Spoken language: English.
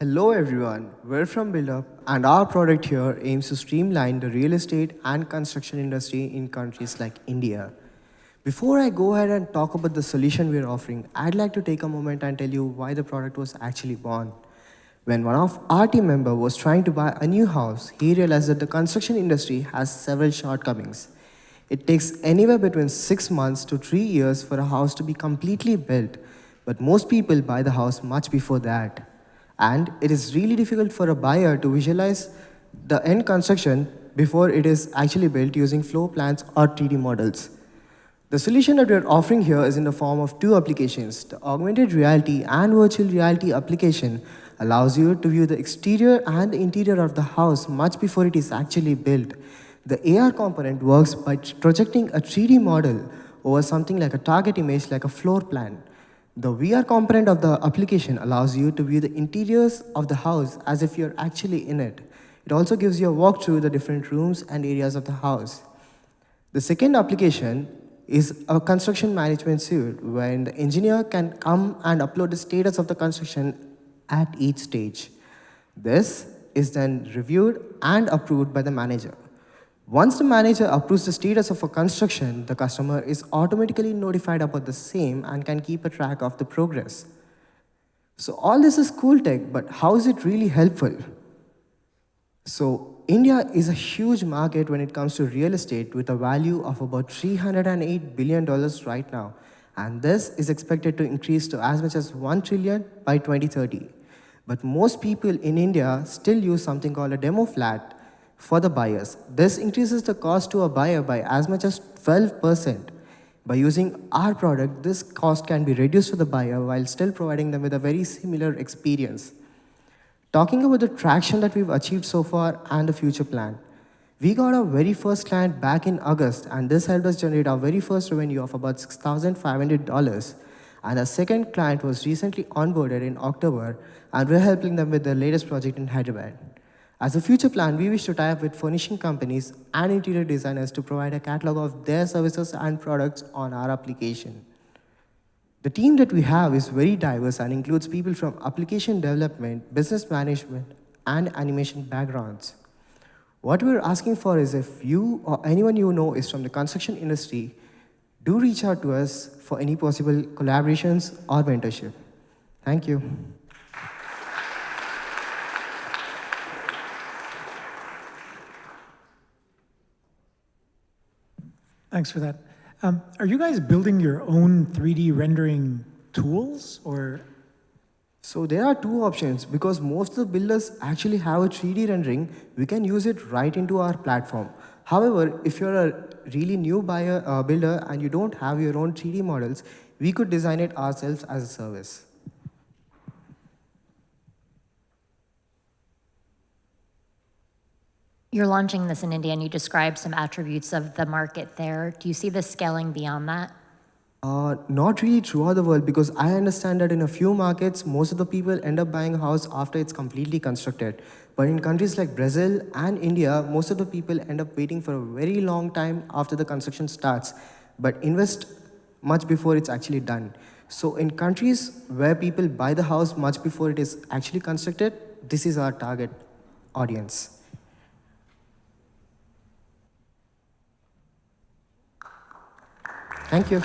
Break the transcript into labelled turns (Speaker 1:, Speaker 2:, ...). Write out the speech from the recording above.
Speaker 1: Hello everyone, we're from Buildup and our product here aims to streamline the real estate and construction industry in countries like India. Before I go ahead and talk about the solution we're offering, I'd like to take a moment and tell you why the product was actually born. When one of our team members was trying to buy a new house, he realized that the construction industry has several shortcomings. It takes anywhere between 6 months to 3 years for a house to be completely built, but most people buy the house much before that. And it is really difficult for a buyer to visualize the end construction before it is actually built using floor plans or 3D models. The solution that we're offering here is in the form of two applications. The augmented reality and virtual reality application allows you to view the exterior and the interior of the house much before it is actually built. The AR component works by projecting a 3D model over something like a target image like a floor plan. The VR component of the application allows you to view the interiors of the house as if you're actually in it. It also gives you a walk through the different rooms and areas of the house. The second application is a construction management suite wherein the engineer can come and upload the status of the construction at each stage. This is then reviewed and approved by the manager. Once the manager approves the status of a construction, the customer is automatically notified about the same and can keep a track of the progress. So all this is cool tech, but how is it really helpful? So India is a huge market when it comes to real estate with a value of about $308 billion right now. And this is expected to increase to as much as 1 trillion by 2030. But most people in India still use something called a demo flat for the buyers. This increases the cost to a buyer by as much as 12%. By using our product, this cost can be reduced for the buyer while still providing them with a very similar experience. Talking about the traction that we've achieved so far and the future plan. We got our very first client back in August, and this helped us generate our very first revenue of about $6,500. And our second client was recently onboarded in October, and we're helping them with their latest project in Hyderabad. As a future plan, we wish to tie up with furnishing companies and interior designers to provide a catalog of their services and products on our application. The team that we have is very diverse and includes people from application development, business management, and animation backgrounds. What we're asking for is if you or anyone you know is from the construction industry, do reach out to us for any possible collaborations or mentorship. Thank you.
Speaker 2: Thanks for that. Are you guys building your own 3D rendering tools, or?
Speaker 1: So there are two options. Because most of the builders actually have a 3D rendering, we can use it right into our platform. However, if you're a really new builder and you don't have your own 3D models, we could design it ourselves as a service.
Speaker 3: You're launching this in India, and you described some attributes of the market there. Do you see this scaling beyond that?
Speaker 1: Not really throughout the world, because I understand that in a few markets, most of the people end up buying a house after it's completely constructed. But in countries like Brazil and India, most of the people end up waiting for a very long time after the construction starts, but invest much before it's actually done. So in countries where people buy the house much before it is actually constructed, this is our target audience. Thank you.